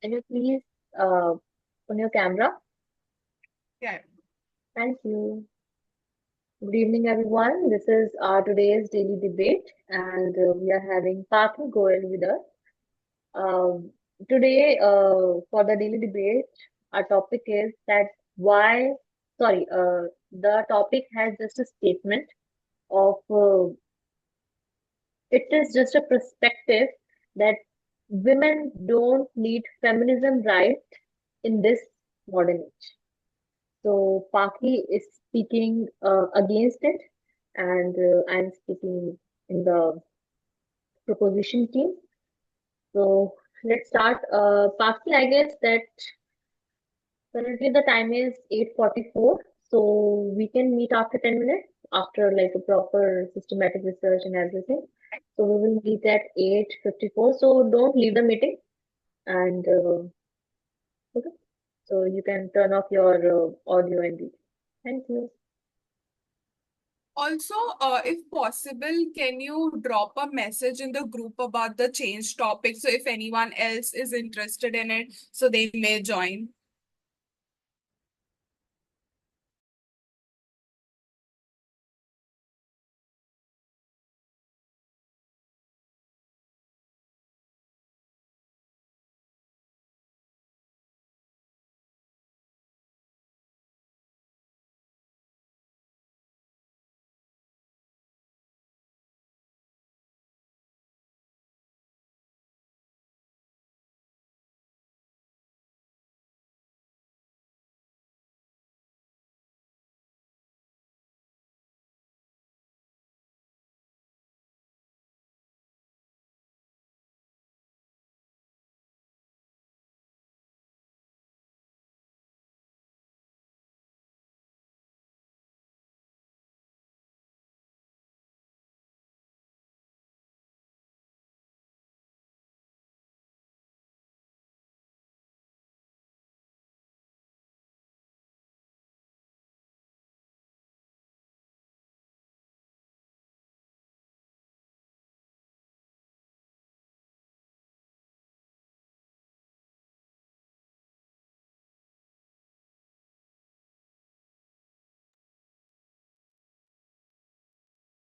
Can you please uh, on your camera? Yeah. Thank you. Good evening, everyone. This is our today's daily debate, and we are having Partha Goel with us. Um, Today, for the daily debate, our topic is that why, the topic has just a statement of it is just a perspective that women don't need feminism right in this modern age. So Paki is speaking against it, and I'm speaking in the proposition team. So let's start. Paki, I guess that currently the time is 8:44, so we can meet after 10 minutes after like a proper systematic research and everything. So we will meet at 8:54. So don't leave the meeting, and okay. So you can turn off your audio and video. Thank you. Also, if possible, can you drop a message in the group about the change topic? So if anyone else is interested in it, so they may join.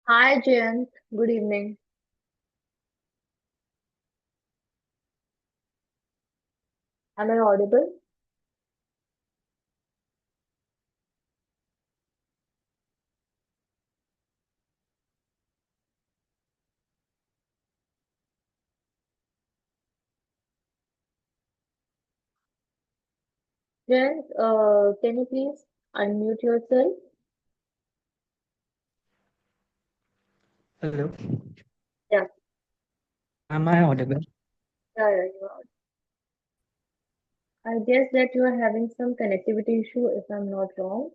Hi, Jayant. Good evening. Am I audible? Jayant, can you please unmute yourself? Hello, Yeah, am I audible? yeah, you are. I guess that you are having some connectivity issue, if I'm not wrong.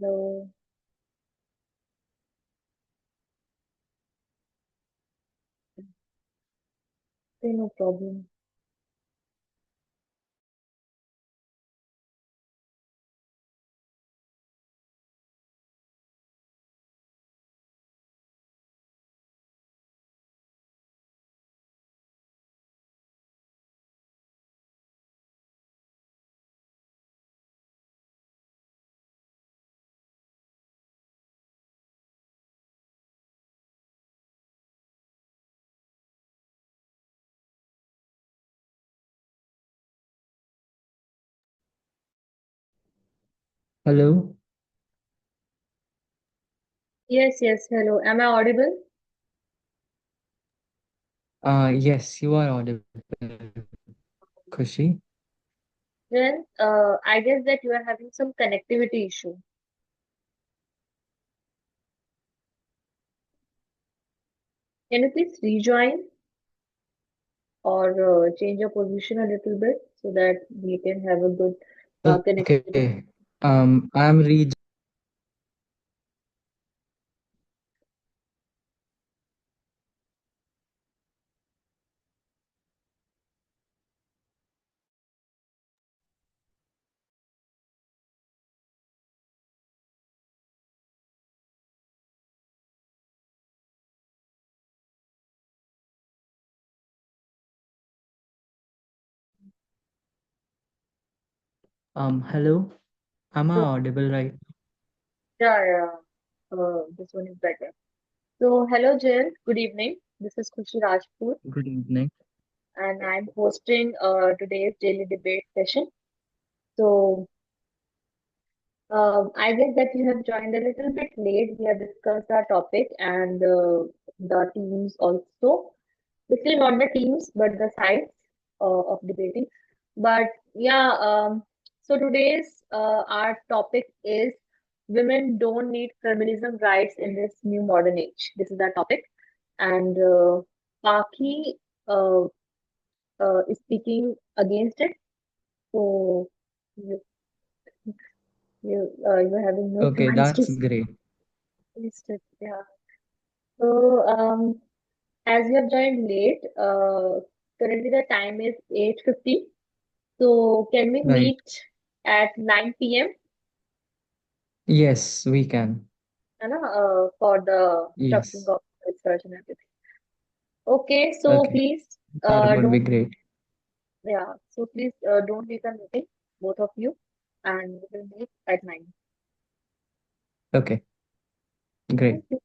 So, okay, no problem. Hello. Yes, yes, hello. Am I audible? Yes, you are audible, Kushi. Then, I guess that you are having some connectivity issue. Can you please rejoin or change your position a little bit so that we can have a good connectivity? Okay. I'm re Hello. Am I So, audible right? yeah. This one is better. So, hello, Jill. Good evening. This is Khushi Rajput, Good evening. and I'm hosting today's daily debate session. So, I guess that you have joined a little bit late. We have discussed our topic and the teams also. Basically, not the teams, but the sides of debating. But yeah, so today's our topic is women don't need feminism rights in this new modern age. This is our topic, and Paki uh, is speaking against it. So you you're having no Okay, chance to that's speak great. against it. Yeah. So as you have joined late, currently the time is 8:50. So can we Right. meet at 9 p.m. Yes, we can. For the structuring Yes. of research and everything. Okay, so Okay, please that would be don't great. yeah, so please don't leave the meeting, both of you, and we will meet at 9. Okay, great. Thank you.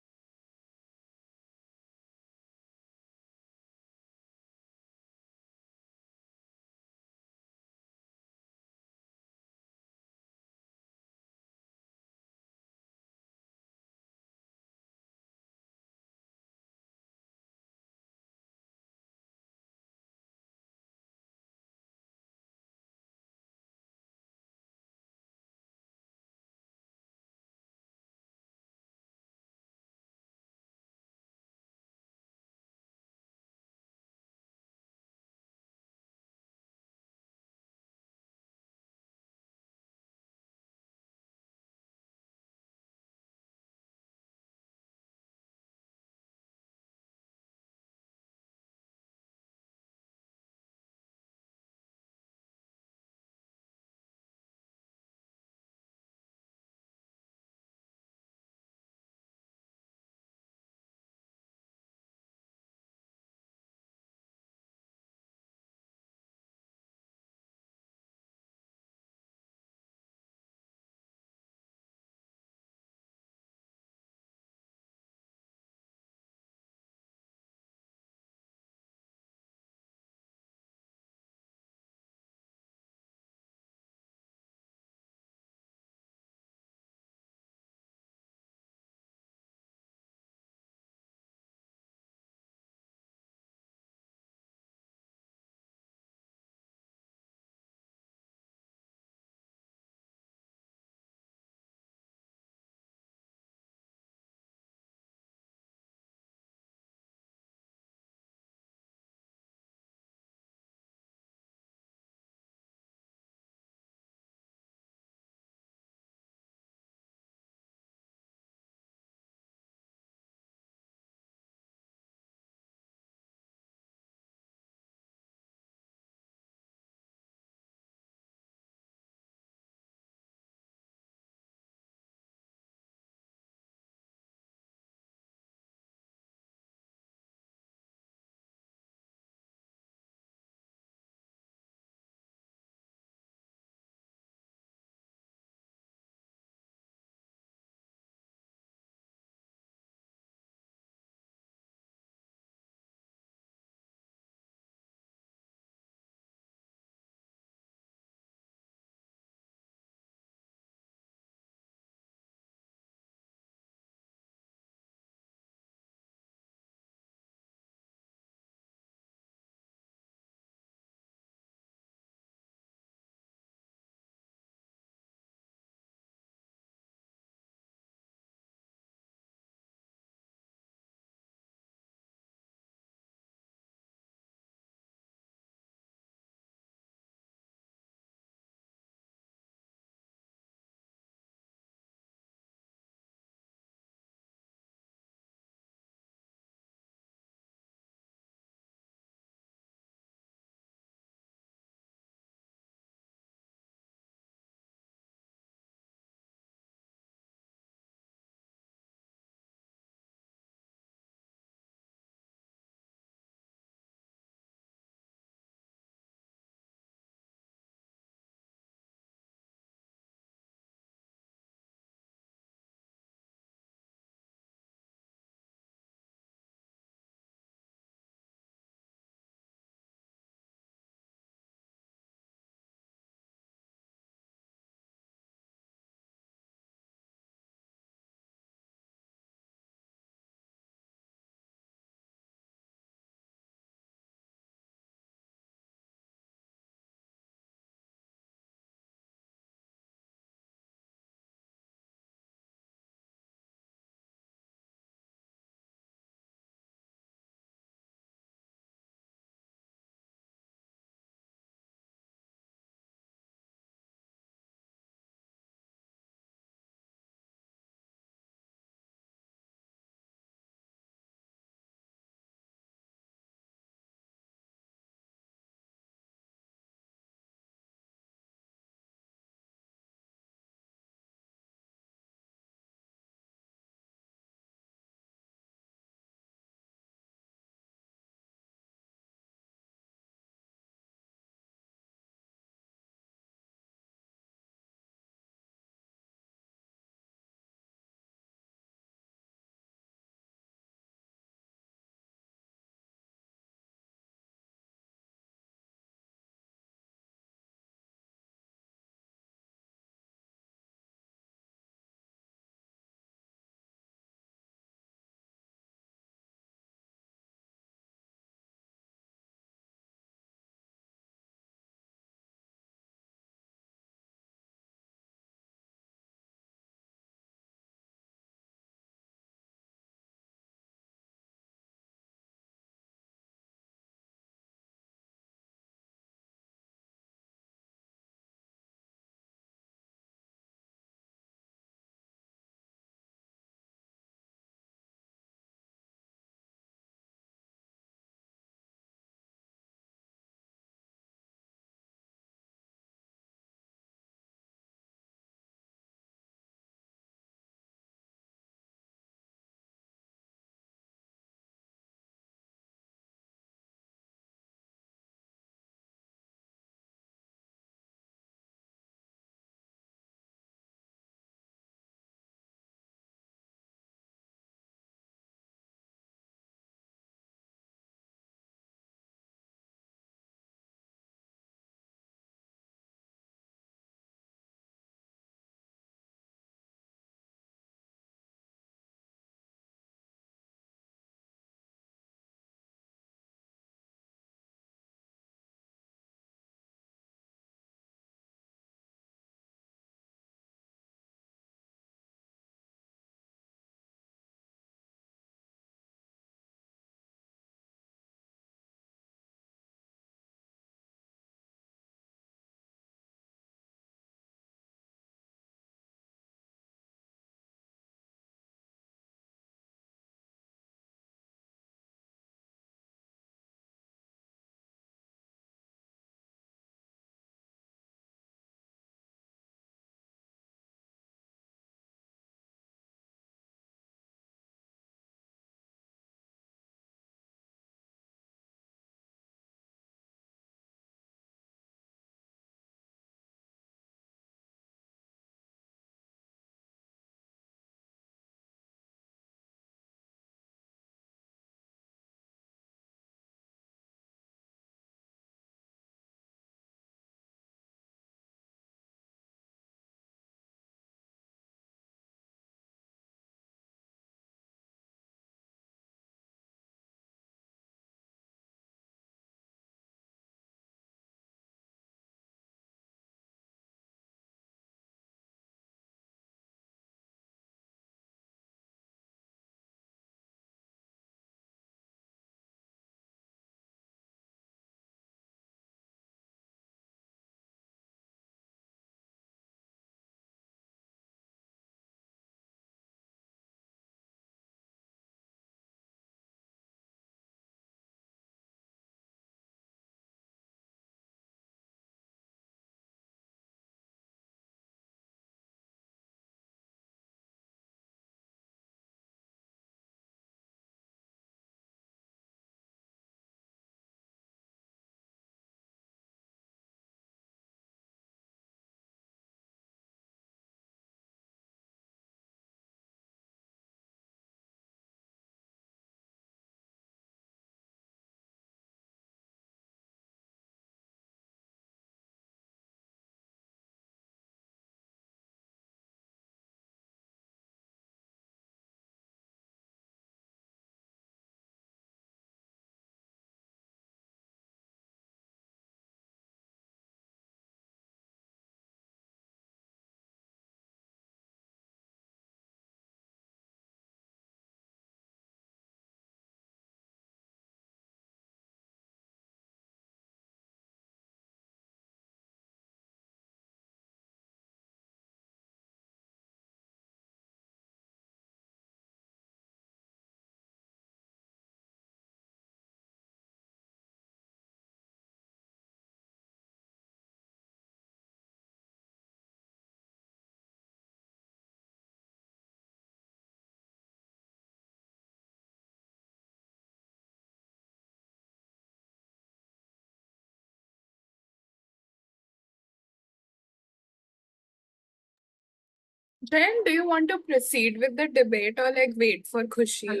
Jen, do you want to proceed with the debate or like wait for Khushi?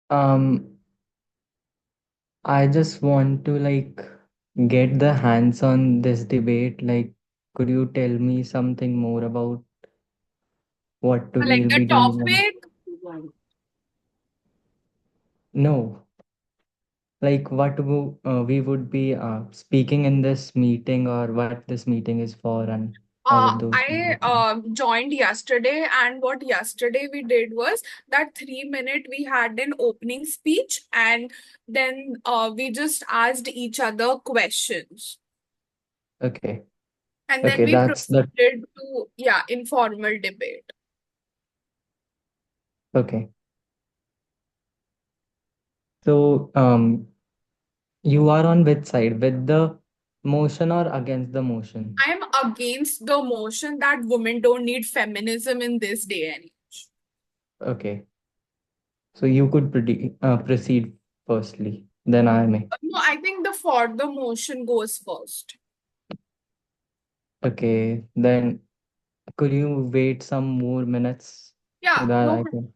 Um, I just want to like get the hands on this debate. Like, could you tell me something more about what Like we'll the be doing? topic? No, like we would be speaking in this meeting or what this meeting is for and all of those I things. joined yesterday, and what yesterday we did was that 3 minute we had an opening speech, and then we just asked each other questions, Okay. and then Okay, we that's the proceeded to informal debate. okay. So, you are on which side? With the motion or against the motion? I'm against the motion that women don't need feminism in this day and age. Okay. So you could proceed firstly, then I may. No, I think the for the motion goes first. Okay, then could you wait some more minutes so Yeah, that no. I can?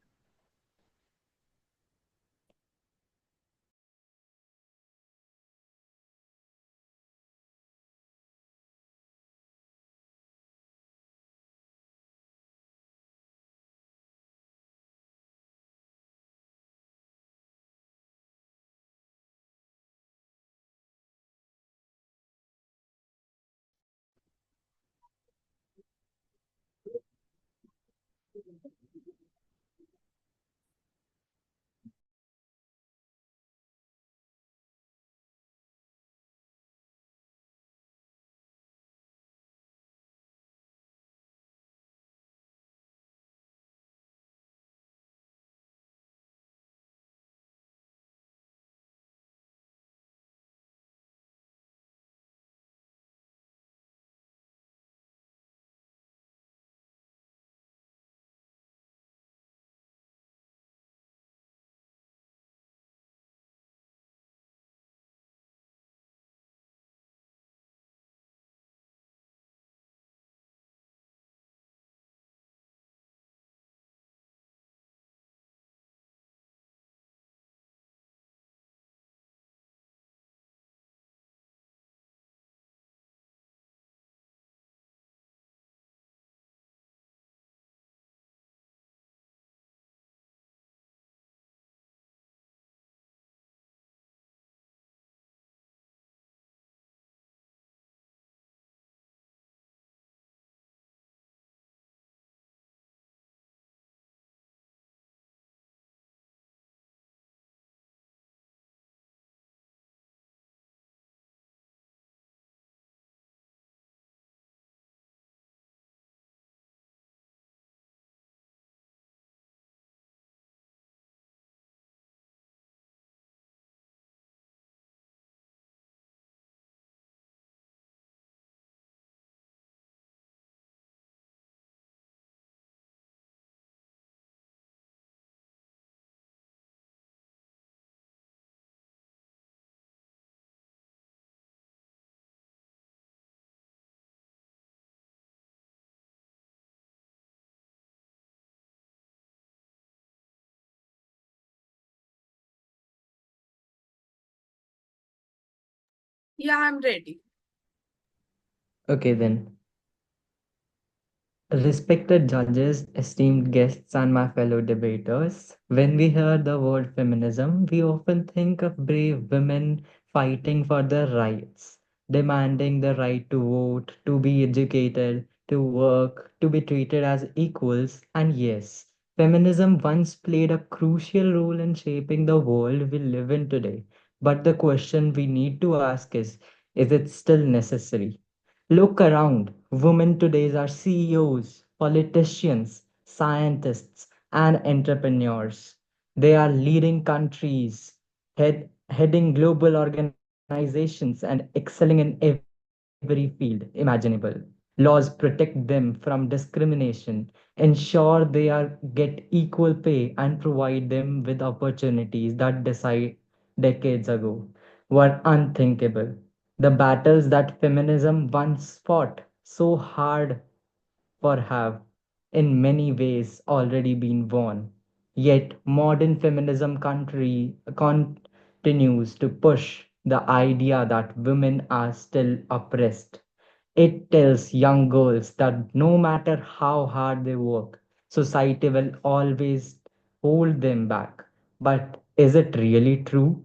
Yeah, I'm ready. Okay, then. Respected judges, esteemed guests, and my fellow debaters, when we hear the word feminism, we often think of brave women fighting for their rights, demanding the right to vote, to be educated, to work, to be treated as equals. And yes, feminism once played a crucial role in shaping the world we live in today. But the question we need to ask is it still necessary? Look around. Women today are CEOs, politicians, scientists, and entrepreneurs. They are leading countries, heading global organizations, and excelling in every field imaginable. Laws protect them from discrimination, ensure they are get equal pay, and provide them with opportunities that decide decades ago were unthinkable. The battles that feminism once fought so hard for have in many ways already been won. Yet modern feminism continues to push the idea that women are still oppressed. It tells young girls that no matter how hard they work, society will always hold them back. But is it really true?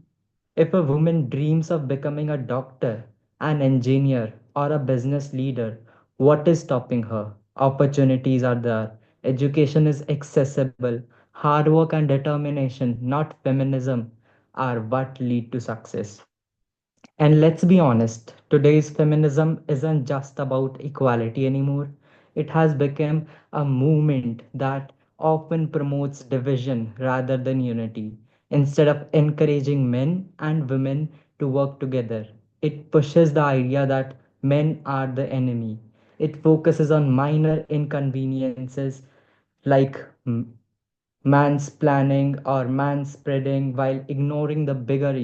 If a woman dreams of becoming a doctor, an engineer, or a business leader, what is stopping her? Opportunities are there, education is accessible, hard work and determination, not feminism, are what lead to success. And let's be honest, today's feminism isn't just about equality anymore. It has become a movement that often promotes division rather than unity. Instead of encouraging men and women to work together, it pushes the idea that men are the enemy. It focuses on minor inconveniences like mansplaining or manspreading while ignoring the bigger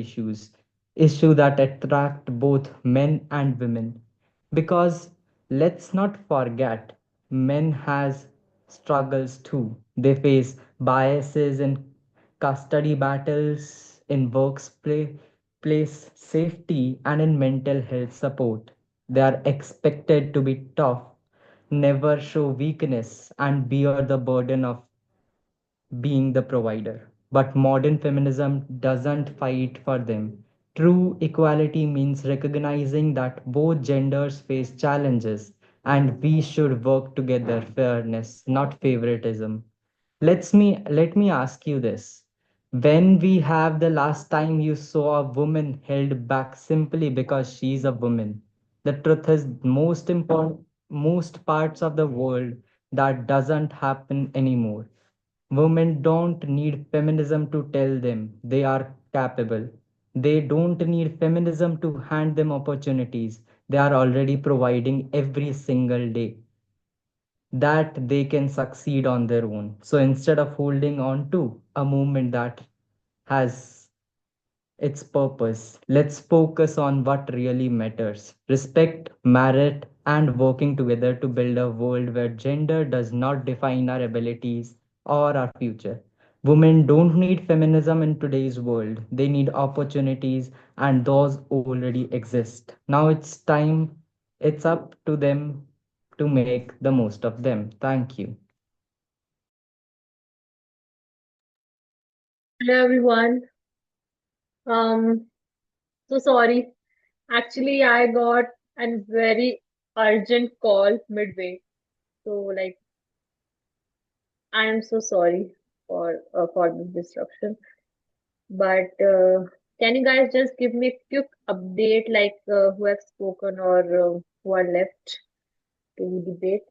issue that attract both men and women. Because let's not forget, men has struggles too. They face biases in custody battles, in workplace place safety, and in mental health support. They are expected to be tough, never show weakness, and bear the burden of being the provider. But modern feminism doesn't fight for them. True equality means recognizing that both genders face challenges and we should work together fairness, not favoritism. Let me ask you this. When we have the last time you saw a woman held back simply because she's a woman? The truth is most parts of the world that doesn't happen anymore. Women don't need feminism to tell them they are capable. They don't need feminism to hand them opportunities. They are already providing every single day that they can succeed on their own. So instead of holding on to a movement that has its purpose, let's focus on what really matters: respect, merit, and working together to build a world where gender does not define our abilities or our future. Women don't need feminism in today's world, they need opportunities, and those already exist. Now it's up to them to make the most of them. Thank you. Hello everyone. Um, so sorry. Actually, I got a very urgent call midway. So like, I am so sorry for this disruption. But can you guys just give me a quick update, like who have spoken or who are left to debate?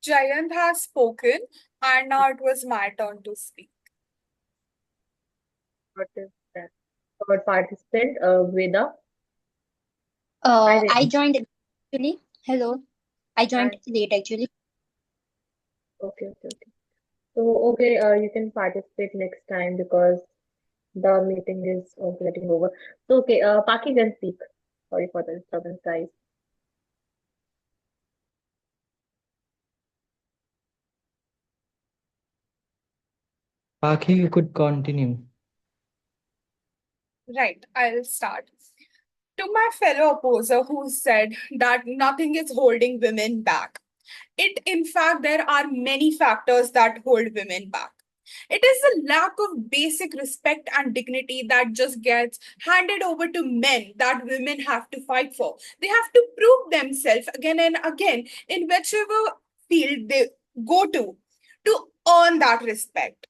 Jayant has spoken, and now it was my turn to speak. What is that? Our participant, Veda. Hi, I Veda. joined actually. Hello. I joined Hi. late actually. Okay, okay, okay. So, okay, you can participate next time because the meeting is also getting over. So, okay, Paki can speak. Sorry for the disturbance, guys. Paki, you could continue. Right, I'll start. To my fellow opposer who said that nothing is holding women back, in fact, there are many factors that hold women back. It is the lack of basic respect and dignity that just gets handed over to men that women have to fight for. They have to prove themselves again and again in whichever field they go to earn that respect.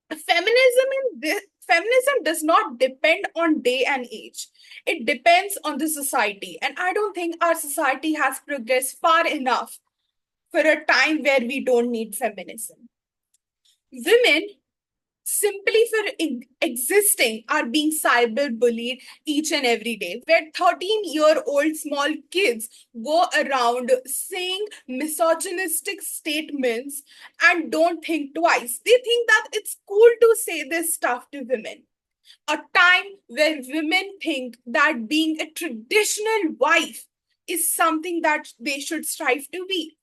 Feminism does not depend on day and age. It depends on the society, and I don't think our society has progressed far enough for a time where we don't need feminism. Women, simply for existing, are being cyberbullied each and every day, where 13-year-old small kids go around saying misogynistic statements and don't think twice. They think that it's cool to say this stuff to women. A time where women think that being a traditional wife is something that they should strive to be.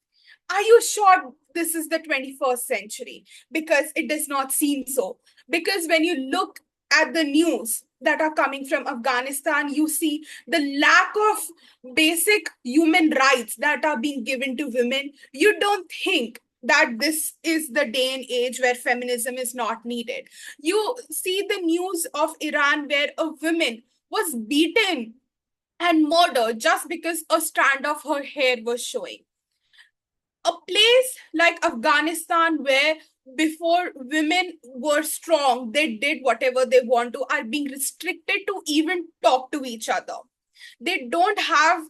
Are you sure this is the 21st century? Because it does not seem so. Because when you look at the news that are coming from Afghanistan, you see the lack of basic human rights that are being given to women. You don't think that this is the day and age where feminism is not needed. You see the news of Iran where a woman was beaten and murdered just because a strand of her hair was showing. A place like Afghanistan, where before women were strong, they did whatever they want to, are being restricted to even talk to each other. They don't have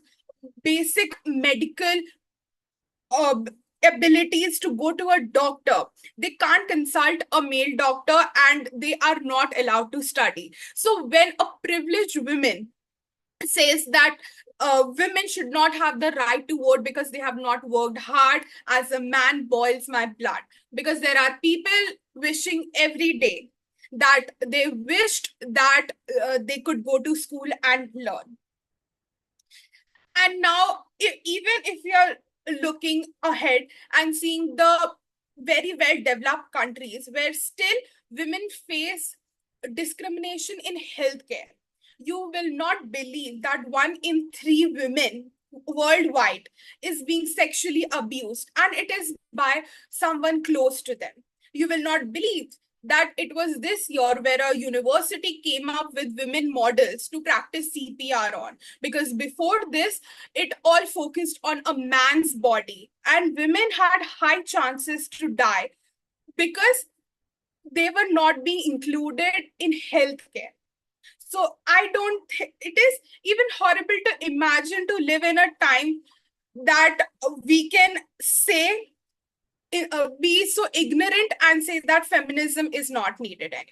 basic medical uh, abilities to go to a doctor. They can't consult a male doctor and they are not allowed to study. So, when a privileged woman says that women should not have the right to vote because they have not worked hard, as a man boils my blood, because there are people wishing every day that they wished that they could go to school and learn. And now, even if you're looking ahead and seeing the very well developed countries where still women face discrimination in healthcare, you will not believe that 1 in 3 women worldwide is being sexually abused, and it is by someone close to them. You will not believe that it was this year where a university came up with women models to practice CPR on, because before this, it all focused on a man's body, and women had high chances to die because they were not being included in healthcare. So I don't think it is even horrible to imagine to live in a time that we can say, be so ignorant and say that feminism is not needed anymore.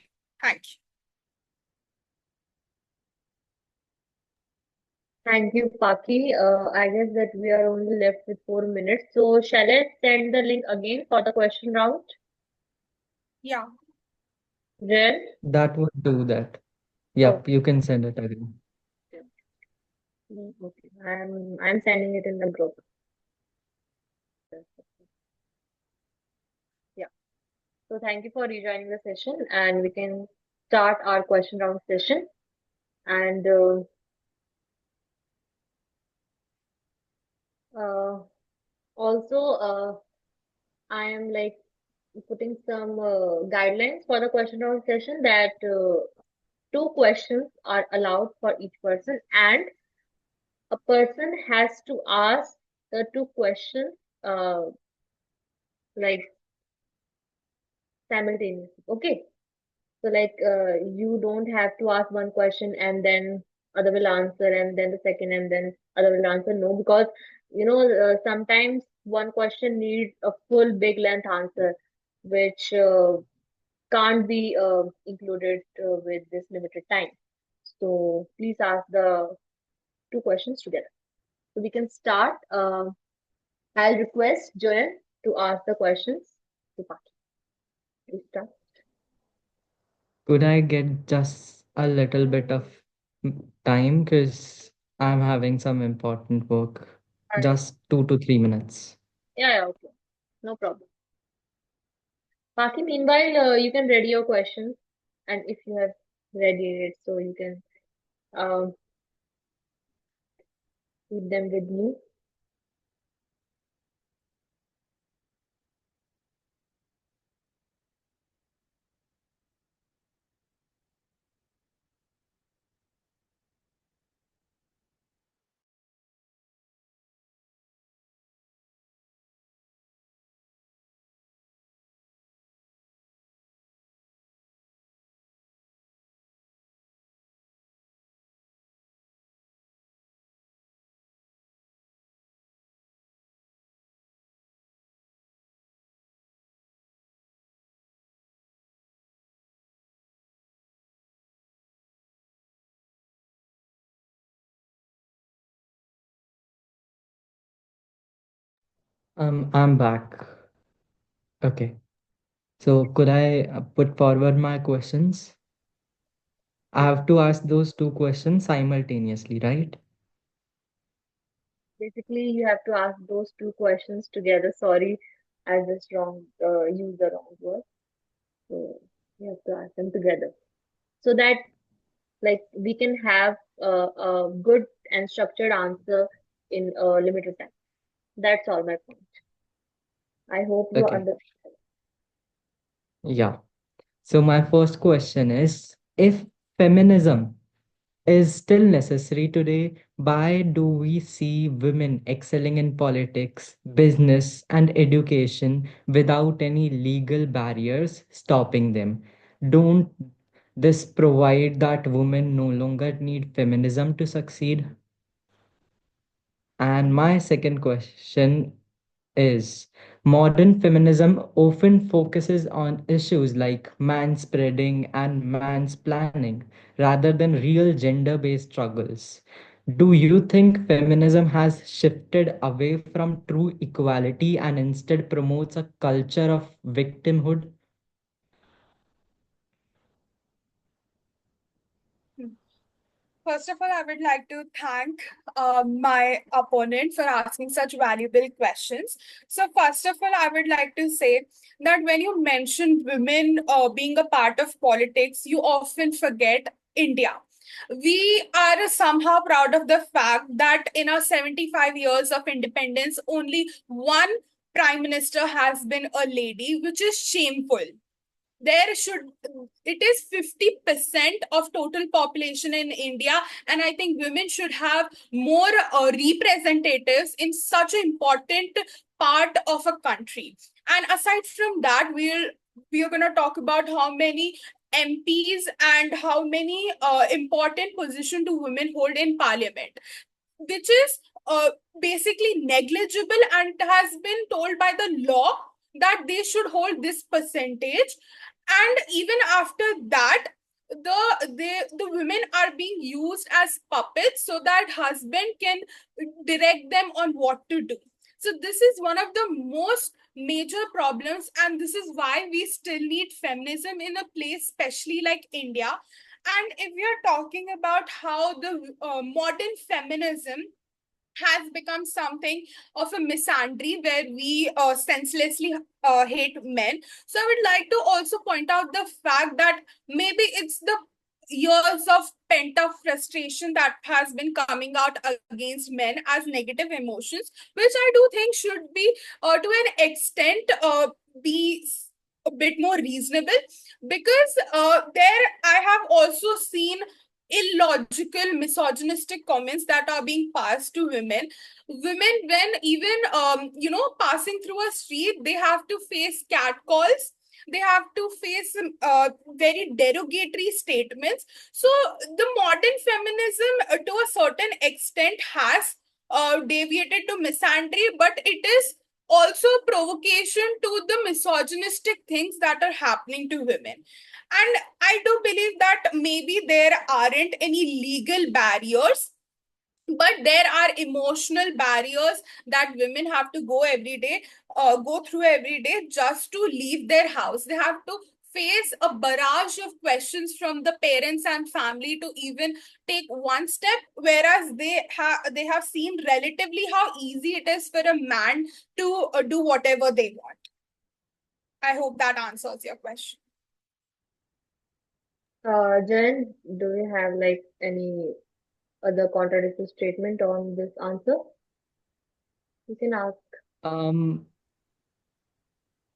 Thank you. Thank you, Paki. I guess that we are only left with 4 minutes. So shall I send the link again for the question round? Yeah. Jen? That would do that. Yep, you can send it again. Okay. I'm sending it in the group. Yeah. So thank you for rejoining the session, and we can start our question round session. And also, I am like putting some guidelines for the question round session, that 2 questions are allowed for each person, and a person has to ask the 2 questions like simultaneously. Okay. So like you don't have to ask one question and then other will answer, and then the second, and then other will answer. No, because sometimes one question needs a full big length answer, which can't be included with this limited time. So please ask the 2 questions together. So we can start. I'll request Joanne to ask the questions to Paki. Please start. Could I get just a little bit of time? Because I'm having some important work. Just 2 to 3 minutes. Yeah, okay. No problem. Paki, meanwhile, you can ready your questions, and if you have ready it, so you can um, keep them with me. I'm back. Okay. So could I put forward my questions? I have to ask those 2 questions simultaneously, right? Basically, you have to ask those two questions together. Sorry, I just used the wrong word. So you have to ask them together so that like we can have a good and structured answer in a limited time. That's all my point. I hope you Okay. understand. Yeah. So my first question is, if feminism is still necessary today, why do we see women excelling in politics, business, and education without any legal barriers stopping them? Don't this provide that women no longer need feminism to succeed? And my second question is, modern feminism often focuses on issues like manspreading and mansplaining rather than real gender based struggles. Do you think feminism has shifted away from true equality and instead promotes a culture of victimhood? First of all, I would like to thank my opponent for asking such valuable questions. So, first of all, I would like to say that when you mention women being a part of politics, you often forget India. We are somehow proud of the fact that in our 75 years of independence, only one prime minister has been a lady, which is shameful. There should It is 50% of total population in India, and I think women should have more representatives in such an important part of a country. And aside from that, we are going to talk about how many MPs and how many important position do women hold in parliament, which is basically negligible and has been told by the law that they should hold this percentage. And even after that, the women are being used as puppets so that husband can direct them on what to do. So this is one of the most major problems, and this is why we still need feminism in a place especially like India. And if we are talking about how the modern feminism has become something of a misandry where we senselessly hate men. So I would like to also point out the fact that maybe it's the years of pent up frustration that has been coming out against men as negative emotions, which I do think should be to an extent be a bit more reasonable, because there I have also seen illogical misogynistic comments that are being passed to women when even passing through a street, they have to face catcalls, they have to face very derogatory statements. So the modern feminism to a certain extent has deviated to misandry, but it is also provocation to the misogynistic things that are happening to women. And I do believe that maybe there aren't any legal barriers, but there are emotional barriers that women have to go through every day just to leave their house. They have to face a barrage of questions from the parents and family to even take one step, whereas they have seen relatively how easy it is for a man to do whatever they want. I hope that answers your question. Jen, do you have like any other contradictory statement on this answer? You can ask. Um,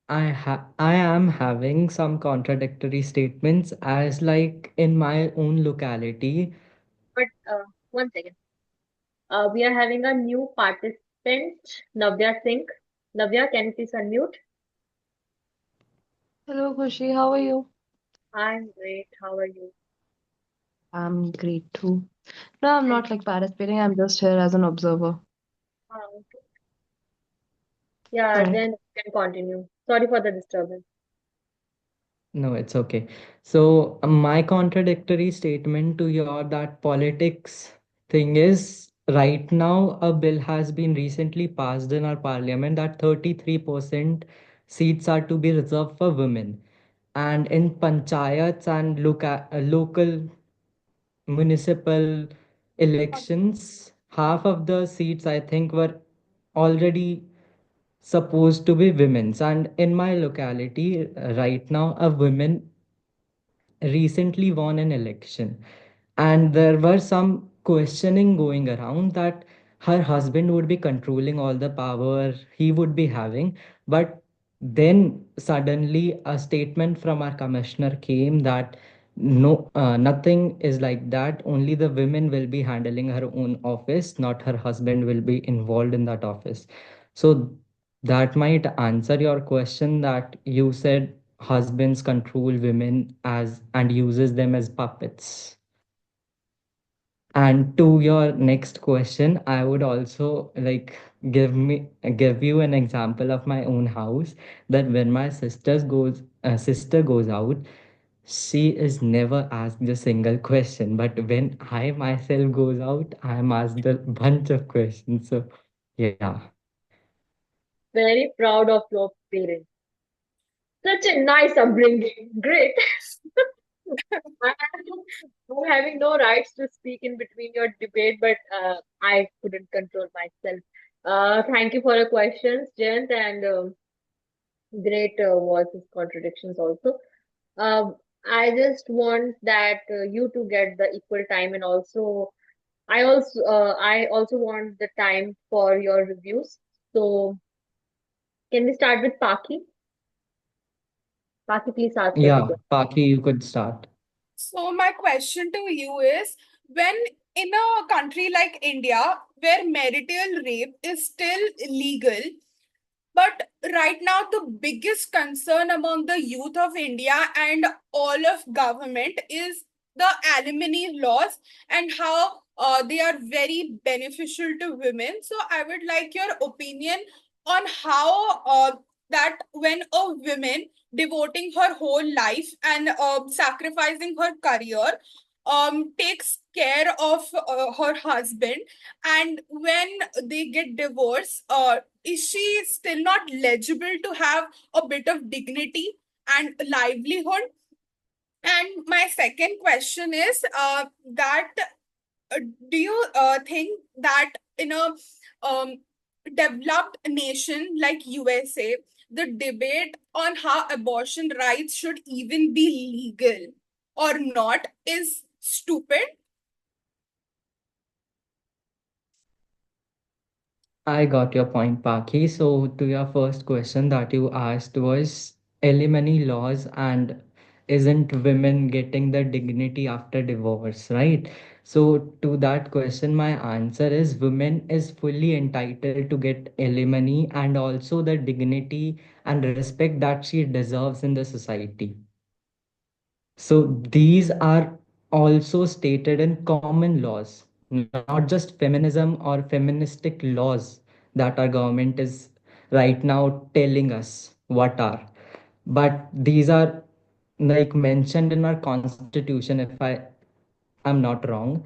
I am having some contradictory statements as like in my own locality. But one second. We are having a new participant, Navya Singh. Navya, can you please unmute? Hello, Khushi. How are you? I'm great. How are you? I'm great too. No, I'm And not like participating. I'm just here as an observer. okay. Yeah, Right. then you can continue. Sorry for the disturbance. No, it's okay. So, my contradictory statement to your that politics thing is right now a bill has been recently passed in our parliament that 33% seats are to be reserved for women. And in panchayats and local municipal elections, half of the seats I think were already supposed to be women's. And in my locality right now, a woman recently won an election, and there were some questioning going around that her husband would be controlling all the power he would be having. But then suddenly a statement from our commissioner came that no, nothing is like that, only the women will be handling her own office, not her husband will be involved in that office. So that might answer your question, that you said husbands control women as and uses them as puppets. And to your next question, I would also like give you an example of my own house, that when my sister goes out, she is never asked a single question. But when I myself goes out, I am asked a bunch of questions. So yeah. Very proud of your parents. Such a nice upbringing. Great. I'm having no rights to speak in between your debate, but I couldn't control myself. Thank you for your questions, Jayant, and great voices contradictions also. Um, I just want that you to get the equal time, and also I also want the time for your reviews. So can we start with Paki? Paki, please ask us a Yeah, question. Paki, you could start. So my question to you is, when in a country like India, where marital rape is still illegal, but right now the biggest concern among the youth of India and all of government is the alimony laws and how they are very beneficial to women. So I would like your opinion on how that when a woman devoting her whole life and sacrificing her career takes care of her husband, and when they get divorced, is she still not legible to have a bit of dignity and livelihood? And my second question is that uh, do you think that in a um, developed nation like USA, the debate on how abortion rights should even be legal or not is stupid? I got your point, Paki. So, to your first question that you asked was alimony laws and isn't women getting the dignity after divorce, right? So, to that question, my answer is women is fully entitled to get alimony and also the dignity and respect that she deserves in the society. So these are also stated in common laws, not just feminism or feministic laws that our government is right now telling us what are. But these are like mentioned in our constitution, if I'm not wrong.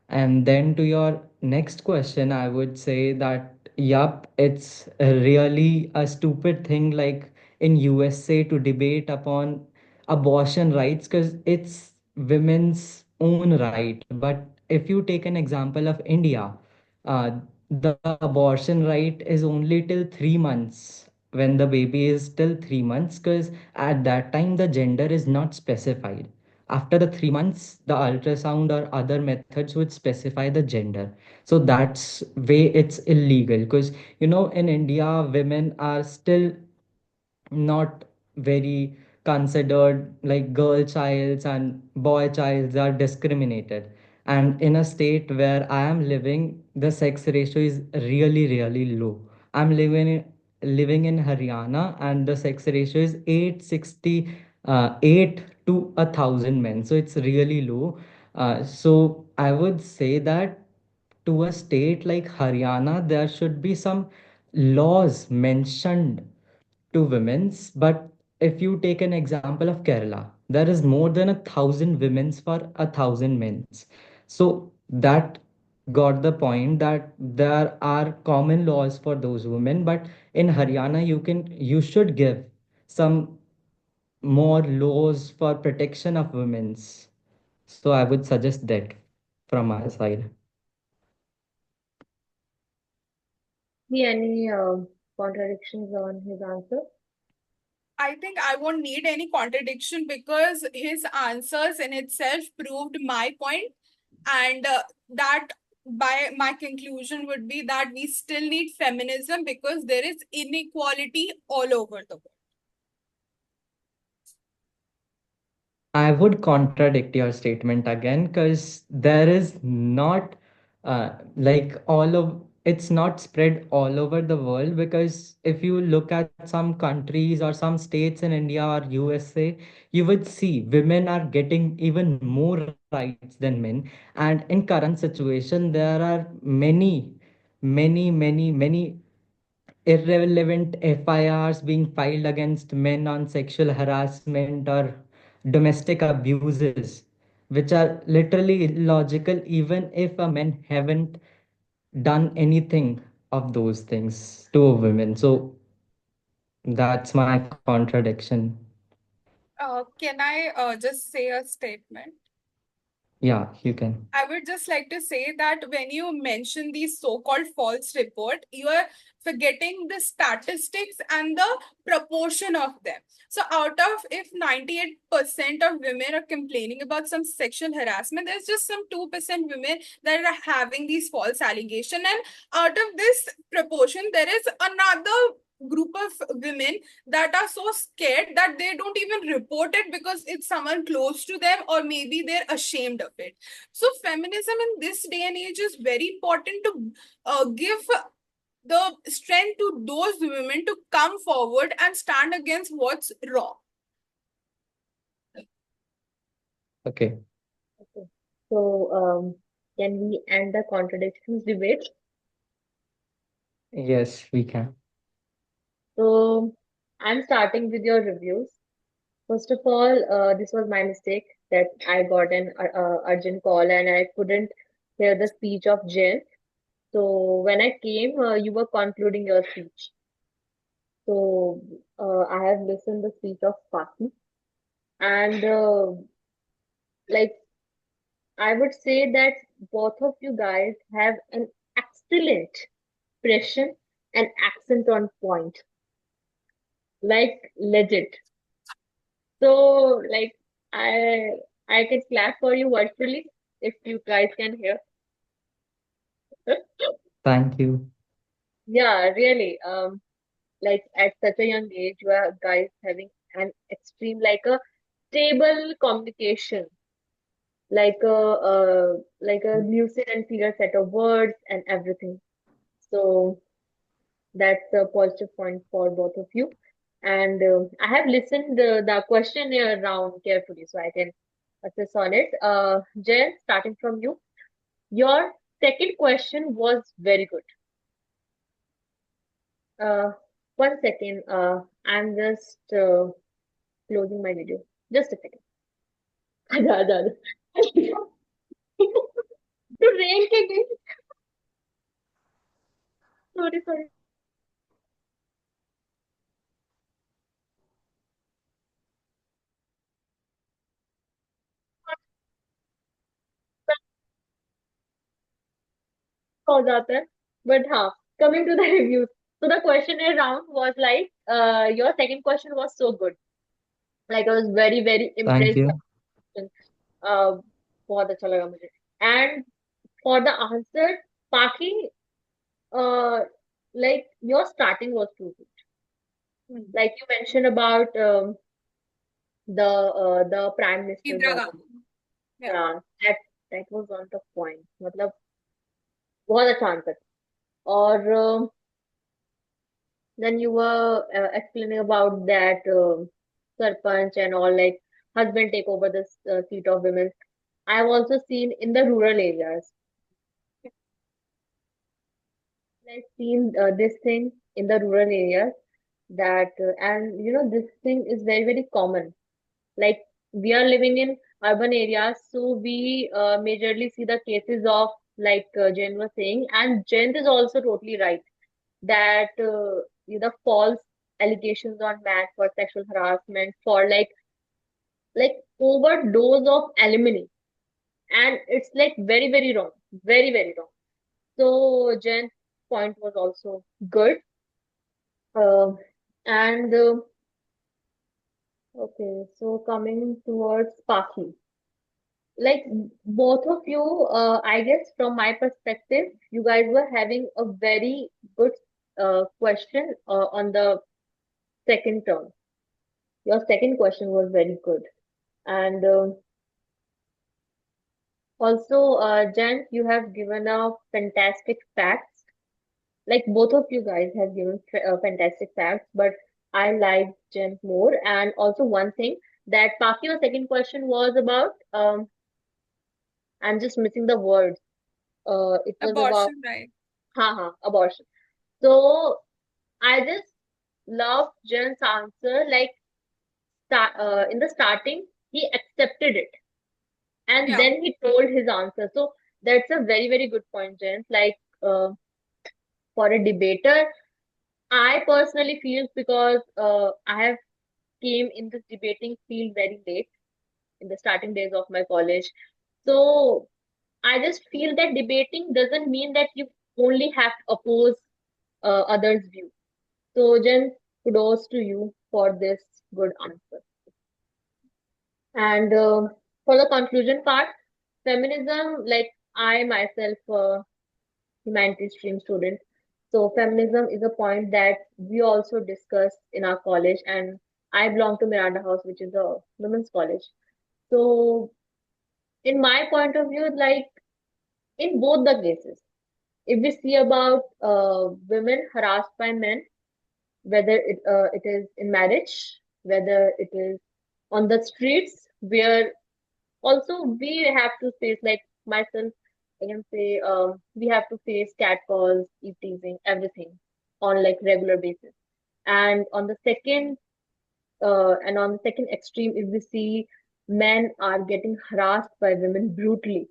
And then to your next question, I would say that, yup, it's really a stupid thing like in USA to debate upon abortion rights because it's women's own right. But if you take an example of India, the abortion right is only till 3 months when the baby is still 3 months, because at that time the gender is not specified. After the 3 months, the ultrasound or other methods would specify the gender. So that's way it's illegal because in India women are still not very considered, like girl childs and boy childs are discriminated. And in a state where I am living, the sex ratio is really really low. I'm living in Haryana, and the sex ratio is 8 to 1,000 men, so it's really low. So I would say that to a state like Haryana, there should be some laws mentioned to women's. But if you take an example of Kerala, there is more than 1,000 women's for 1,000 men's. So that got the point that there are common laws for those women, but in Haryana you should give some more laws for protection of women's. So I would suggest that from my side. See any contradictions on his answer? I think I won't need any contradiction because his answers in itself proved my point, and that by my conclusion would be that we still need feminism because there is inequality all over the world. I would contradict your statement again because there is not like all of it's not spread all over the world. Because if you look at some countries or some states in India or USA, you would see women are getting even more rights than men. And in current situation, there are many irrelevant FIRs being filed against men on sexual harassment or domestic abuses, which are literally illogical, even if a men haven't done anything of those things to a woman. So that's my contradiction. Can I just say a statement? Yeah, you can. I would just like to say that when you mention these so-called false report, you are forgetting the statistics and the proportion of them. So out of if 98% of women are complaining about some sexual harassment, there's just some 2% women that are having these false allegations. And out of this proportion, there is another group of women that are so scared that they don't even report it because it's someone close to them, or maybe they're ashamed of it. So feminism in this day and age is very important to give the strength to those women to come forward and stand against what's wrong. Okay. Okay. So, can we end the contradictions debate? Yes, we can. So, I'm starting with your reviews. First of all, this was my mistake that I got an urgent call and I couldn't hear the speech of Jen. So, when I came, you were concluding your speech. So, I have listened the speech of Fati, and like I would say that both of you guys have an excellent expression and accent on point, like legit. So, like I I can clap for you virtually if you guys can hear. Thank you. Yeah, really. Like at such a young age, you are guys having an extreme, like a stable communication, like a lucid and clear set of words and everything. So that's a positive point for both of you. And I have listened the questionnaire round carefully, so I can assess on it. Jay, starting from you, your second question was very good. Uh, 1 second. I'm just closing my video. Just a second. आजा आजा आजा तो rail के गई sorry sorry हो जाता है but हाँ coming to the reviews, so the questionnaire round was like your second question was so good, like I was very Thank impressed by you. the question. बहुत अच्छा लगा मुझे. And for the answer, Paki, uh, like your starting was too good. Like you mentioned about the Prime Minister's Indira daughter. Gandhi. Yeah. Yeah, that was on the point. मतलब बहुत अच्छा answer. और then you were explaining about that sarpanch and all, like husband take over the seat of women. I have also seen in the rural areas. I've seen this thing in the rural areas that and you know this thing is very common. Like we are living in urban areas, so we majorly see the cases of like Jen was saying, and Jen is also totally right that the false allegations on man for sexual harassment for like overdose of alimony, and it's like very wrong, very wrong. So Jen, point was also good. And okay, so coming towards Paki, like both of you, I guess from my perspective, you guys were having a very good question on the second term. Your second question was very good. And also, Jen, you have given out fantastic facts. Like both of you guys have given fantastic facts, but I like Jen more. And also one thing that Paki, your second question was about, I'm just missing the word. It was about Abortion, right? abortion. So I just love Jen's answer. Like in the starting, he accepted it, and Yeah. then he told his answer. So that's a very, very good point, Jen. Like for a debater, I personally feel because I have came in this debating field very late in the starting days of my college. So I just feel that debating doesn't mean that you only have to oppose others' view. So Jen, kudos to you for this good answer. And for the conclusion part, feminism, like I myself, humanities stream student. So feminism is a point that we also discuss in our college, and I belong to Miranda House, which is a women's college. So in my point of view, like in both the cases, if we see about women harassed by men, whether it is in marriage, whether it is on the streets, where also we have to face, like myself, I can say, we have to face catcalls, eve teasing, everything on like regular basis. And on the second extreme, if we see men are getting harassed by women brutally,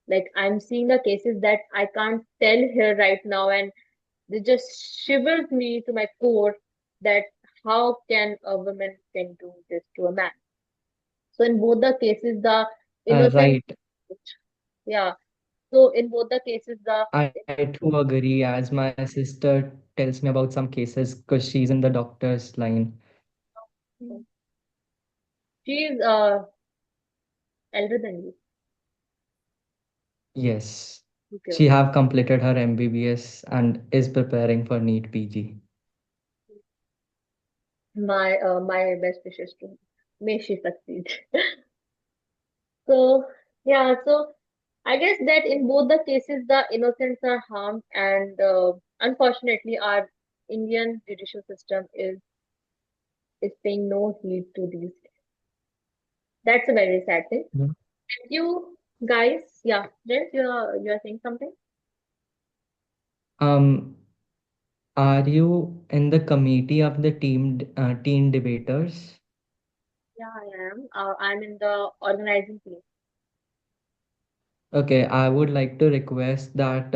like I'm seeing the cases that I can't tell here right now, and they just shivers me to my core that how can a woman can do this to a man. So in both the cases, the innocent, Right. yeah. So in both the cases, the I too agree, as my sister tells me about some cases because she's in the doctor's line. she is elder than you. Yes. Okay, She okay. have completed her MBBS and is preparing for NEET PG. My best wishes to her. May she succeed. So yeah, so I guess that in both the cases, the innocents are harmed, and unfortunately, our Indian judicial system is paying no heed to these. That's a very sad thing. Mhm. Thank you, guys. Yeah, Jess, you're saying something? Um, are you in the committee of the teen debaters? Yeah, I am. I'm in the organizing team. Okay, I would like to request that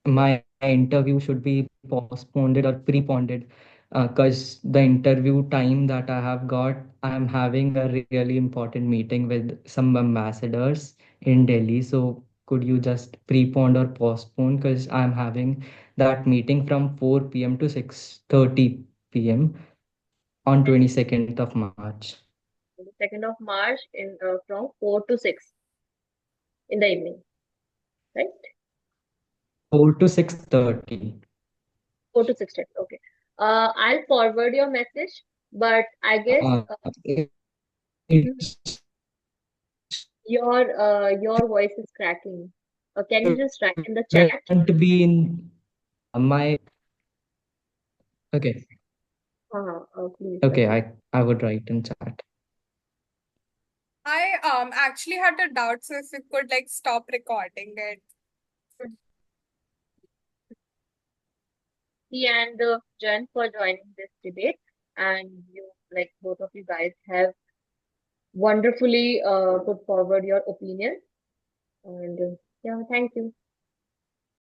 my interview should be postponed or preponed because the interview time that I have got, I'm having a really important meeting with some ambassadors in Delhi. So could you just prepone or postpone because I'm having that meeting from 4 p.m. to 6:30 p.m. on 22nd of March. 2nd of March in from 4 to 6 in the evening, right? 4 to 6:30. 4 to 6:30. Okay. I'll forward your message, but I guess mhm, It's your voice is cracking. Can you just write in the chat? shouldn't be in my. Okay. Please, Okay, please. I would write in chat. I actually had a doubt, so if you could like stop recording it. And Jen for joining this debate. And you, like both of you guys, have wonderfully put forward your opinion. And yeah, thank you.